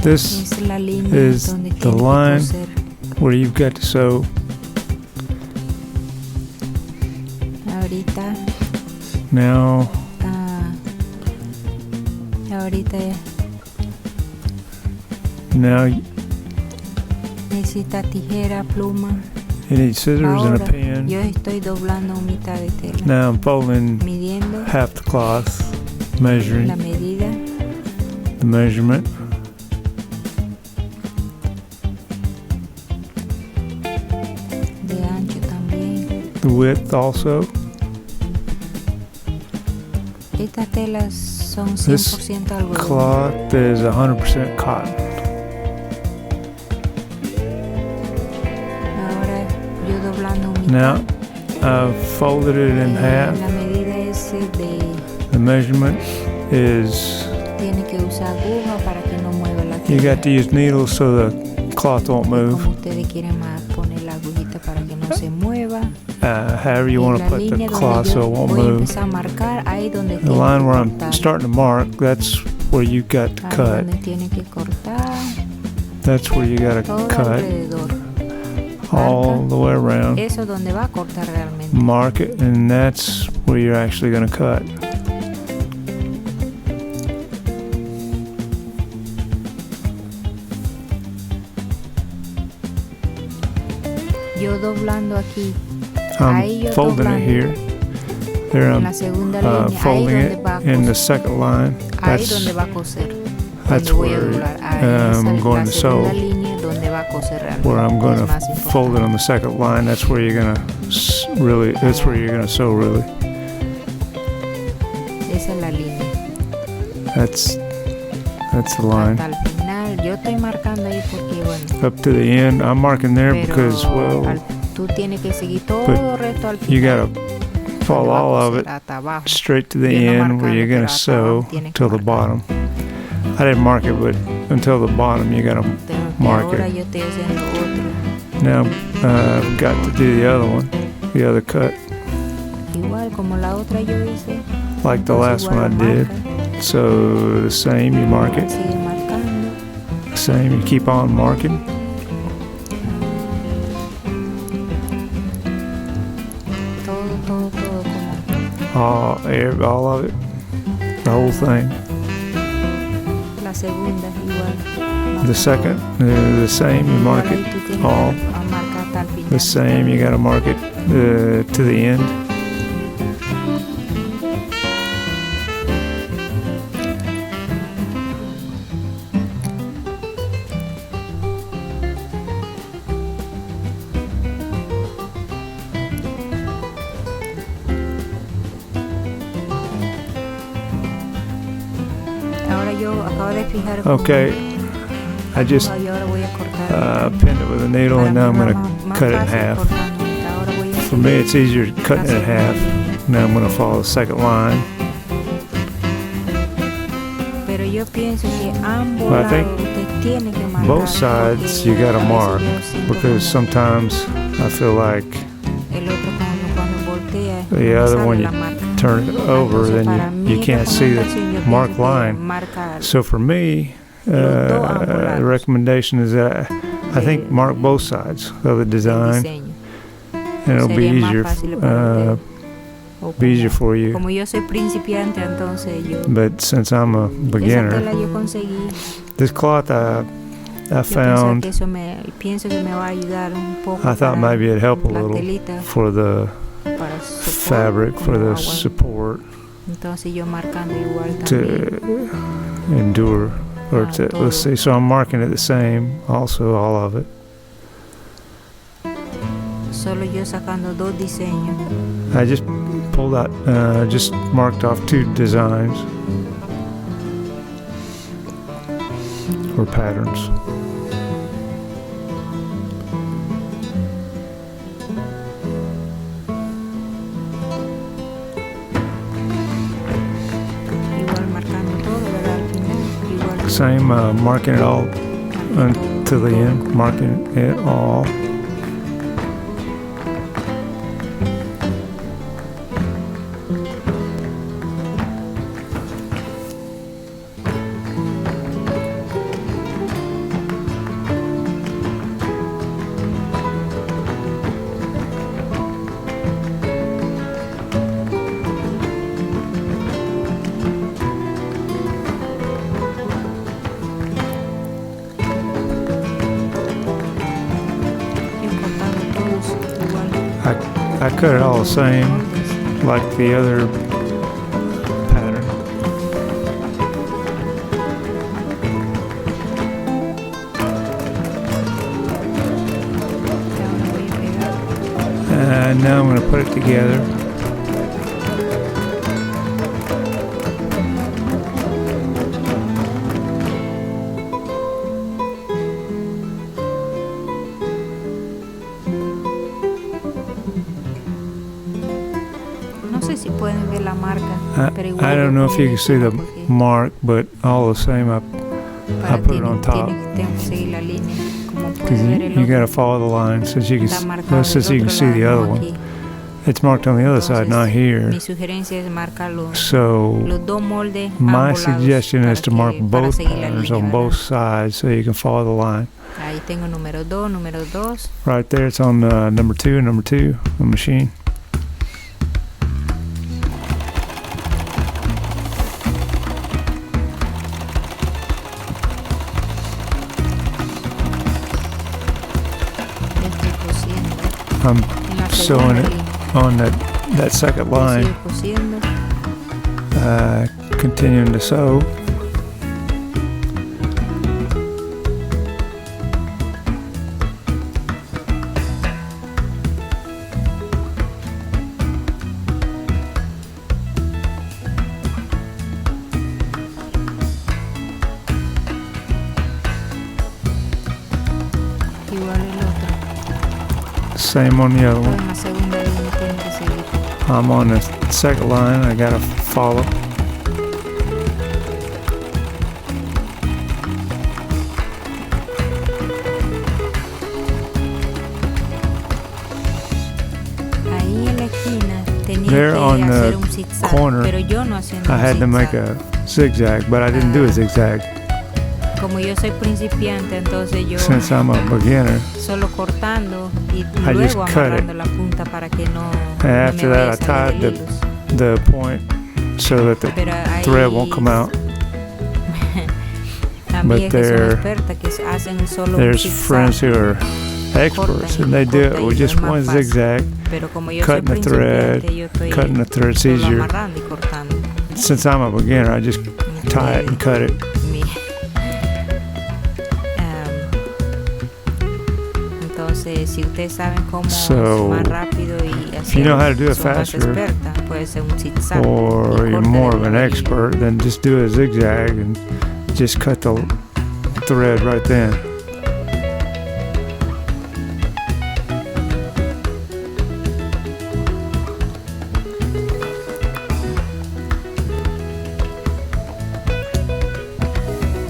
This es la línea is donde the tiene que line coser. where you've got to sew. Ahorita, Now, ahorita now you necesita tijera, pluma. need scissors and a Ahora pen. yo estoy doblando mitad de tela, Now I'm folding midiendo half the cloth, measuring la medida, the measurement. de ancho también. The width also. Estas telas son This 100% algodón. cloth is 100% cotton. Ahora yo doblando mitad. Now I've folded it in half. La medida es de The measurement is, tiene que usar aguja para que no mueva la you tela. got to use needles so the cloth won't move. Como ustedes quieren más poner la agujita para que no se mueva. However you want to La put the línea cloth donde so yo it won't voy a move. empezar a marcar, ahí donde The tiene line que where I'm cortar. starting to mark, that's where you got to Ahí cut. donde tiene que cortar That's where you got to todo cut alrededor. all the way around. Eso es donde va a cortar realmente. Mark it, and that's where you're actually going to cut. Yo doblando aquí, I'm ahí yo folding it doblando here. There en I'm la segunda línea, ahí folding donde it va a in the coser. second line. Ahí donde va a coser. That's Donde voy a where doblar. Ahí es I'm going la to sew. segunda línea donde va a coser realmente. Where I'm going es to más fold it importante. on the second line. That's where you're going to really. That's where you're going to sew really. Esa es la línea. That's the line. Hasta el final. Yo estoy marcando ahí porque bueno. Up to the end, I'm marking there Pero because well, tú tienes que seguir todo but recto al final. you got to follow donde va a all of coser it hasta abajo. straight to the Yo no end where marcando, you're going pero to hasta sew abajo tienes que till the marcar. bottom. I didn't mark it, but until the bottom you got to Pero mark ahora it. yo estoy haciendo otro. Now I've got to do the other one, the other cut, Igual como la otra yo hice. like the Entonces last one igual I lo did. marca. So the same, you mark it. Sigue marcando. The same, you keep on marking. Todo como All of it, the whole thing. la segunda igual. The second, the same, you mark Ahora it. ahí tú tienes all. que marcar hasta el final. The same, you got to mark it to the end. Ahora yo acabo de fijar con Okay, I just y ahora voy a cortar. pinned it with a needle, Para and mí now I'm va going más to cut it in fácil half. cortando mitad. Ahora voy a For me, it's easier cutting it in half. Now I'm going to follow the second line. Pero yo pienso que ambos Well, I think lados usted tiene que marcar. both sides you got to porque a veces mark yo siento because como sometimes I feel like el otro cuando voltea the no other sale one la you marca. turn it over, Entonces, para then mi you can't see recomendación, yo the mark pienso que line. marca So for me, Los dos ambos the lados. recommendation is that I think mark both sides of the el design, diseño. and it'll be Sería más easier, fácil para usted. O be easier for you. como yo soy principiante, entonces yo But since I'm a esa beginner, tela yo conseguí. this cloth I Yo found, pienso que me va a ayudar un poco. I thought para maybe it'd help a la little telita, for the para support, fabric, for como the agua. support Entonces yo marcando igual to también. endure, or to, todo. let's see, so I'm marking it the same, also all of it. Solo yo sacando dos diseños. I just pulled out, just marked off 2 designs or patterns. Igual marcando todo, ¿verdad? Al final, igual. Same, marking it all until the end, marking it all. I cut it all the same, like the other pattern. Ahora voy a pegar. And now I'm going to put it together. No sé si pueden ver la marca, pero igual I yo don't know if you pongo can see the porque mark, but all the same, I put it on top. Tengo que seguir la línea. Como Because puede ver el you got to otro, follow the line so you can, está marcado so del you can otro see the lado, other no one. aquí. It's marked on the other side, not here. Mi sugerencia es marcar los So dos moldes my ambos lados suggestion para is to mark que- para both seguir la patterns línea, on ¿verdad? both sides so you can follow the line. Ahí tengo número 2. Right there, it's on number 2, the machine. Ya estoy cosiendo. I'm En la sewing segunda it línea. on that second Yo line, sigo cosiendo. continuing to sew. Igual el otro. Same on the other Todo one. en la segunda línea tiene que seguir. I'm on the second line, I gotta follow. Ahí en la esquina tenía There que on hacer the un zigzag, corner, pero yo no haciendo I un had to make zigzag. a zigzag, but I didn't do a zigzag. Como yo soy principiante, entonces yo Since I'm a beginner, solo cortando y I just luego cut amarrando la punta para que no and me after vaya a that I salir tied del hilos. the point so that the Pero hay thread won't come out. amigas que son there- expertas que hacen solo un There's zigzag, friends who are experts and they do it with just one zigzag, pero como yo soy cutting the thread, principiante, yo estoy cutting the thread's solo easier. amarrando y cortando. Since I'm a beginner, I just tie it and cut it. Entonces, si ustedes saben cómo So, más rápido y if you know how to do it son más faster, experta, puede ser un zigzag. or y you're corte more de of an la expert, then just do a zigzag and just cut the thread right then.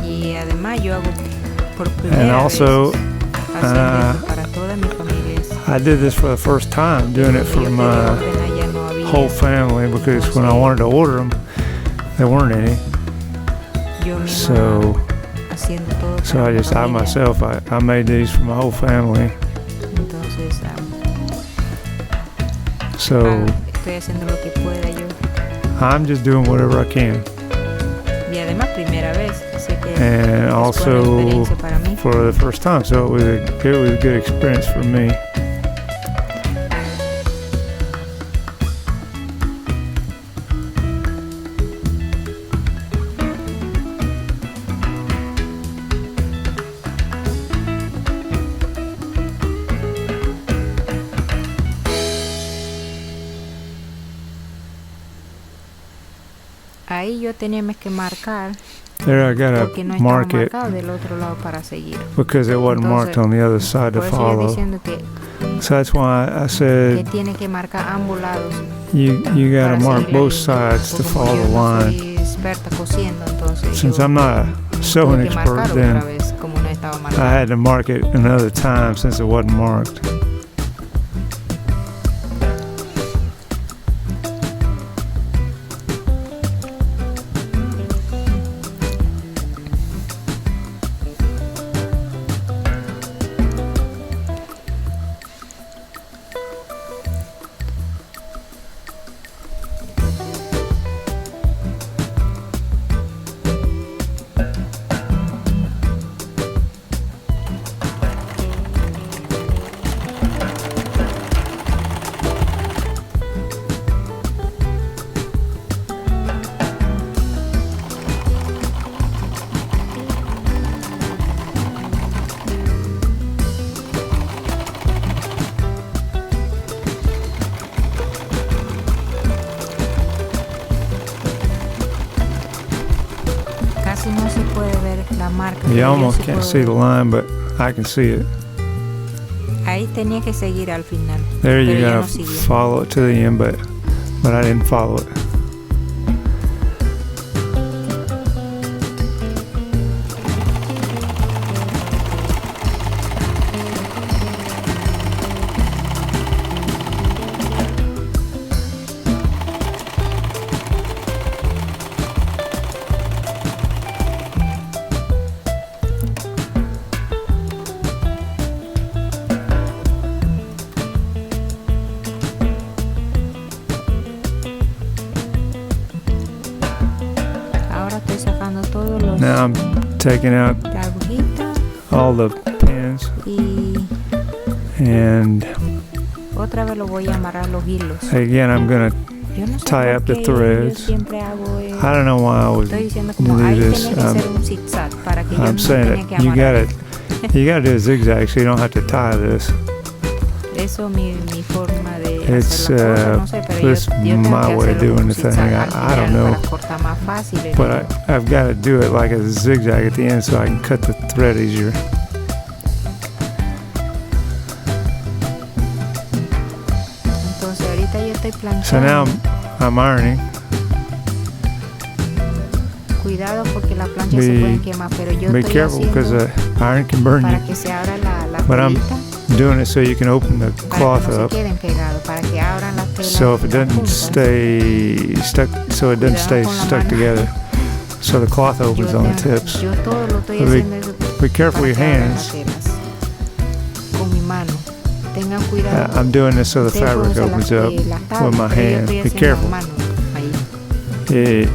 Y además yo hago por primera And also, vez haciendo esto para toda mi familia. I did this for the first time, doing it for my whole family, because when I wanted to order them, there weren't any. Yo misma So, haciendo todo so para I mi just, I familia. myself, I made these for my whole family. Entonces, So estoy haciendo lo que pueda yo. I'm just doing whatever I can. Y además, primera vez, así que And es buena also experiencia para mí. for the first time, so it was a good experience for me. Ahí yo tenía que marcar There I gotta porque no estaba mark it marcado del otro lado para seguir. because it wasn't marked on the other side to Por eso yo follow. diciendo que So that's why I que said tiene que marcar ambos lados you gotta para mark seguir la both línea. sides to Porque como follow yo the no line. soy experta cosiendo, entonces Since yo I'm not a tuve sewing que marcar expert, otra then vez como no estaba I marcado. had to mark it another time since it wasn't marked. ver la marca. You pero yo almost sí can't puedo see the ver. line, but I can see it. Ahí tenía que seguir al final. There you pero ya gotta no siguió. follow it to the end, but I didn't follow it. Ahora estoy sacando todos los Now I'm taking out la agujita all the pins y and otra vez lo voy a amarrar los hilos. again I'm gonna Yo no sé tie por up the qué threads. yo siempre hago I don't know why I was estoy diciendo como do ahí this. tenía que ser un zigzag para que yo I'm no saying tenía que that you amarrar. you gotta do a zigzag so you don't have to tie this. Eso mi forma de It's hacer la cosa, no sé, pero this yo tengo my que way of hacerlo doing con the thing. zigzag al I don't final know, para cortar más fácil el but hilo. I've got to do it like a zigzag at the end so I can cut the thread easier. Entonces ahorita yo estoy So planchando. now I'm ironing. Cuidado porque la plancha se Be- puede quemar, pero yo Be estoy careful because haciendo the iron can burn para you. que se abra la But I'm telita, doing it so you can open the para cloth que no up. se queden pegados, para que abran las telas. So if it las doesn't puntas. stay stuck, so it doesn't Cuidado stay con la stuck mano. together. So the cloth Yo opens on the tengo- tips. Yo todo lo estoy Be- haciendo eso Be careful para with your que abran hands. las telas. Con mi mano. Tengan cuidado. I'm doing this so the Ustedes pueden fabric usar opens las- up las tablas, with my pero yo hand. estoy Be haciendo careful. a mano, ahí.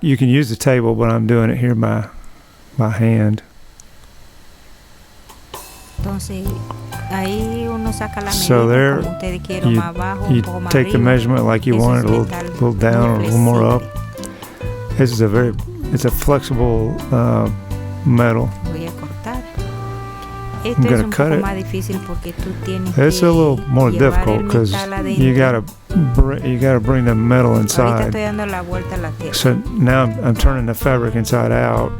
You can use the table, but I'm doing it here by hand. Entonces, ahí uno saca la So medida there, como ustedes quieren, you- más abajo, un You poco más take the arriba. measurement like you Eso want es it, a metal little down or a muy little more up. flexible. This is it's a flexible metal. Voy a cortar. I'm Esto es gonna un cut poco it. más difícil porque tú tienes It's que a little more llevar difficult el because metal you adentro. gotta bring the metal Ahorita inside. estoy dando la vuelta a la tela. So now I'm turning the fabric inside out.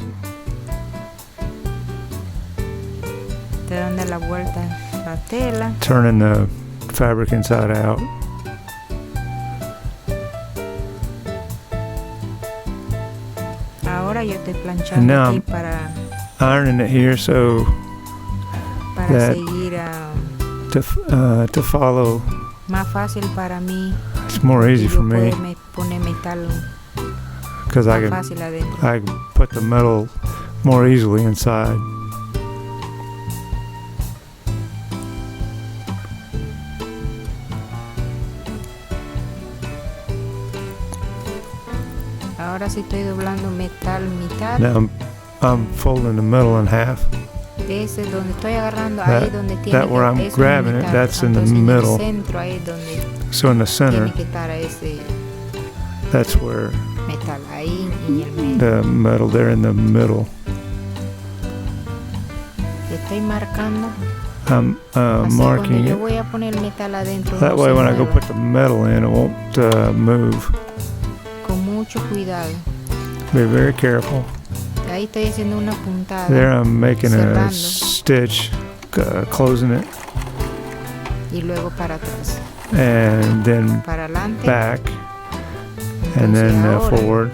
Estoy dando la vuelta a la tela. Turning the fabric inside out. Ahora yo estoy And planchando now aquí I'm ironing it here so para that- seguir to follow. más fácil para mí. It's more easy y for yo me poder poner metal because I más can fácil adentro. put the metal more easily inside. Ahora sí estoy doblando metal mitad. Now I'm folding the metal in half. Ese es donde estoy agarrando, That- ahí donde tiene that where I'm eso es grabbing it, mitad. that's in the Entonces, middle. En el centro ahí es donde So in the center, tiene que estar ese that's where metal, ahí en el medio. the metal there in the middle. Estoy marcando. I'm Así marking cuando yo it. voy a poner el metal adentro. That no way se when I go mueva. put the metal in, it won't move. Con mucho cuidado. Be very careful. Ahí estoy haciendo una puntada. There I'm making a Cerrando. stitch, closing it, Y luego para atrás. and then Para adelante. back, and Entonces then ahora forward.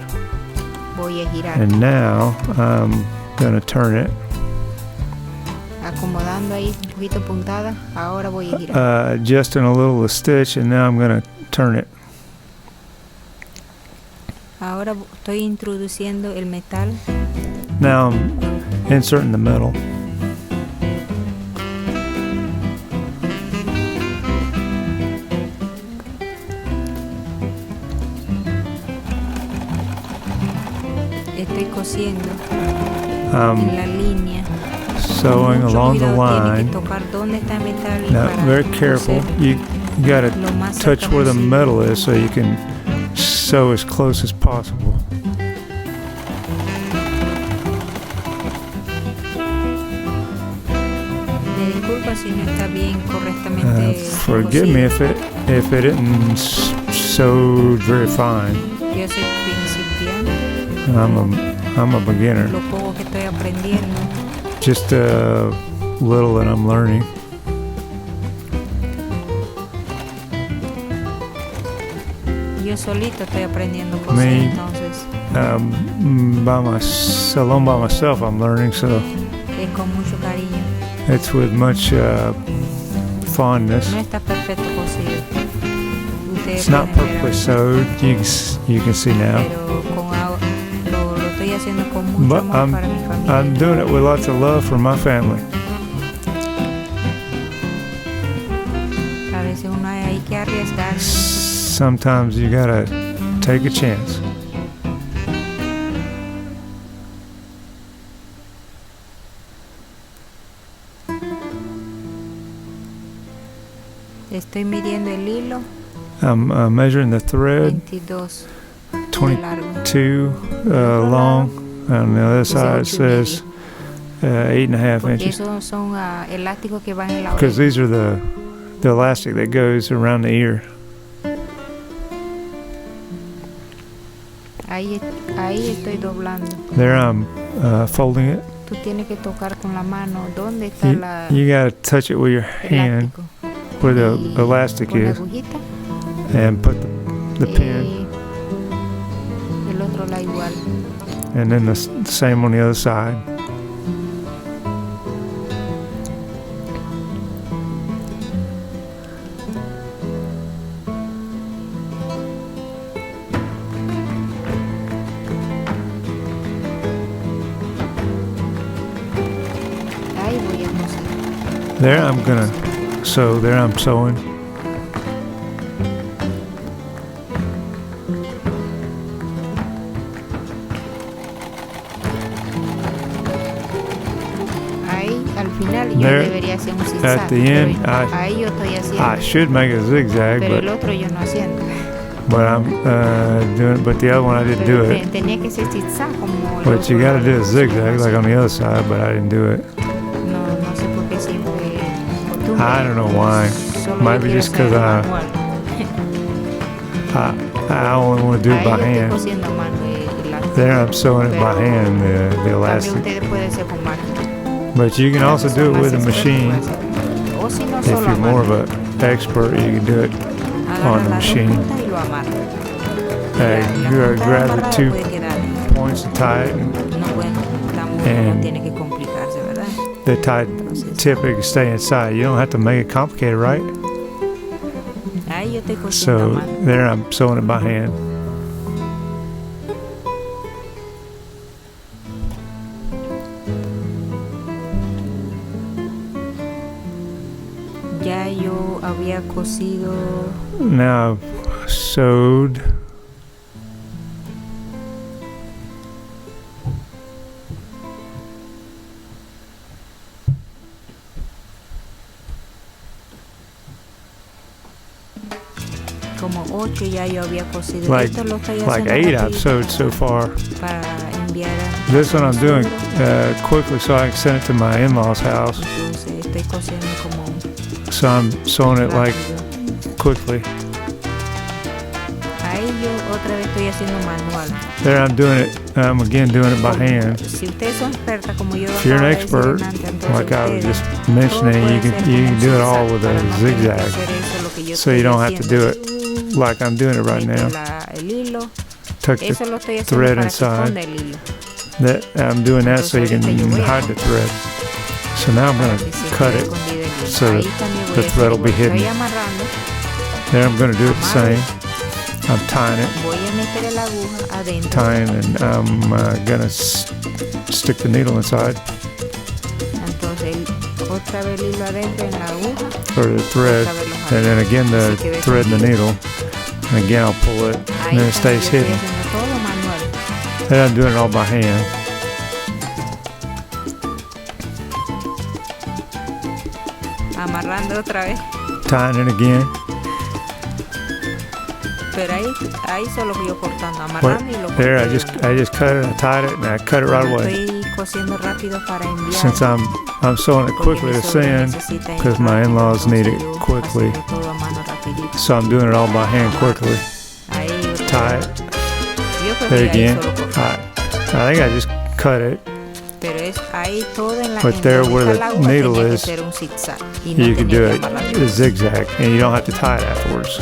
voy a girar. And now I'm gonna turn it Acomodando ahí un poquito puntada. Ahora voy a girar. adjusting a little the stitch, and now I'm gonna turn it. Ahora estoy introduciendo el metal. Now I'm inserting the metal. Estoy cosiendo I'm en la línea. sewing Mucho along the cuidado, tiene line. que tocar dónde está el metal y Now, para very careful. coser You gotta lo más touch cerca where the posible. metal is so you can sew as close as possible. Me disculpa si no está bien correctamente. Forgive me cosido. if it isn't sewed very fine. Yo soy principiante. I'm a beginner. lo poco que estoy aprendiendo. Just a little that I'm learning. Yo solito estoy aprendiendo cosas, Me- entonces Alone by myself, I'm learning, so es con mucho cariño. it's with much fondness. No está perfecto cocido. Ustedes It's not pueden ver perfectly ahí, sewed. You can see now. pero con agua, lo estoy haciendo con mucho But amor para mi familia. I'm doing it with lots of love for my family. A veces uno hay que arriesgar. Sometimes you gotta take a chance. Estoy midiendo el hilo, I'm measuring the thread, 22 de largo. 22 long. On the other side it says 8.5 Porque inches. esos son elásticos que van en la Because oreja. these are the elastic that goes around the ear. Ahí estoy doblando. There I'm folding it. Tú tienes que tocar con la mano dónde está la You gotta touch it with your hand elástico. where the Y elastic con la is agujita, and put the pin, el otro la igual. and then the same on the other side. Ahí voy a coser. There I'm gonna sew. There I'm sewing. Ahí al final yo There, debería hacer un zigzag. at the pero end, ahí yo estoy haciendo. I should make a zigzag, pero el but otro yo no haciendo. I'm doing. But the other one I didn't do it. Tenía que ser zigzag como el But otro you gotta lado. do a zigzag like on the other side, but I didn't do it. No sé por qué siempre costumbre. I don't know why. Solo Might yo be quiero just 'cause hacer I- manual. I only want to do it Ahí by yo estoy hand. cosiendo a mano el elástico. There I'm sewing it by hand, the También elastic. ustedes pueden hacer con máquina. But you can also do it with a Más machine. expertos, o si no, If solo a you're more mano. of an expert, you can do it Agarra on the las dos machine. puntas y lo amarra. You gotta grab the two Puede quedar ahí. points and tie it, and No, bueno, tampoco And- tiene que complicarse, ¿verdad? the tie tip it can stay inside. You don't have to make it complicated, right? Ahí yo estoy cosiendo a So mano. there I'm sewing it by hand. Ya yo había cosido Now I've sewed. como 8, ya yo había cosido. Like- Esto lo estoy Like haciendo 8 I've rapidito sewed so far. para enviar a This one I'm doing seguro. quickly so I can send it to my in-laws' house. Entonces estoy cosiendo como So I'm sewing it like rápido. quickly. Ahí yo otra vez estoy haciendo manual. There I'm doing it. I'm again doing it by hand. Si ustedes son expertas como yo, If you're an acabo de decir expert, antes, entonces like I was ustedes just mentioning, you can do it all with a para no tener que zigzag. hacer eso, lo que yo So you estoy don't have to haciendo. do it like I'm doing it right Mete now. el hilo, Tuck eso the lo estoy haciendo thread para que inside. esconda el hilo. that I'm doing that so you can hide the thread. So now I'm Para going que to se cut quede it. escondido el hilo. so Ahí that también voy the a hacer thread will be igual. hidden. Estoy amarrando, Then I'm going to do it the same. I'm tying it, voy a meter la aguja adentro. tying, and I'm going to stick the needle inside, Entonces otra vez el hilo adentro en la aguja. or the thread, and then again the thread and the needle. And again I'll pull it, Ahí and then it también stays yo estoy hidden. haciendo todo manual. Then I'm doing it all by hand. Amarrando otra vez. Tying it again. Pero ahí solo yo cortando, Wait, amarrando y lo there I corto. just cut it, I tied it, and I cut it right away. Estoy cosiendo rápido para enviar. Since I'm sewing it porque quickly mi to sobrino send, necesita because my rápido, in-laws need it entonces yo quickly. haciendo todo a mano rapidito. So I'm doing it all by hand quickly. Ahí Tie it. yo creo There que ahí again. solo corto. Alright. I think I just cut it. Pero es ahí todo en la But en there donde where está la the aguja needle tenía que is, ser un zigzag y no You can do tenía que it amarrarle a más. zigzag, and you don't have to tie it afterwards.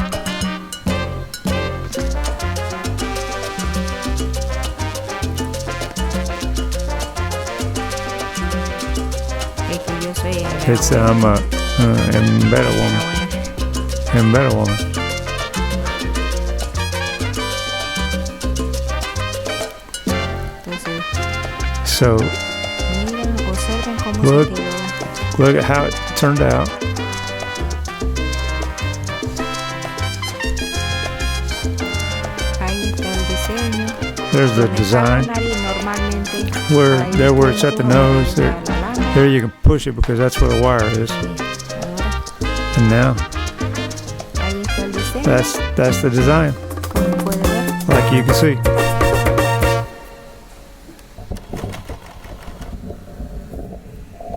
Es que yo soy It's I'm a better woman, and better woman. Entonces, So miren, observen cómo Look. se quedó. look at how it turned out. Ahí está el diseño. There's the Donde está la design. nariz, normalmente, Where ahí there where it's at the está nose. la There, lana. there you can push it because that's where the wire is. Ahora, And now ahí está el diseño, that's the design, como puede ver. like you can see.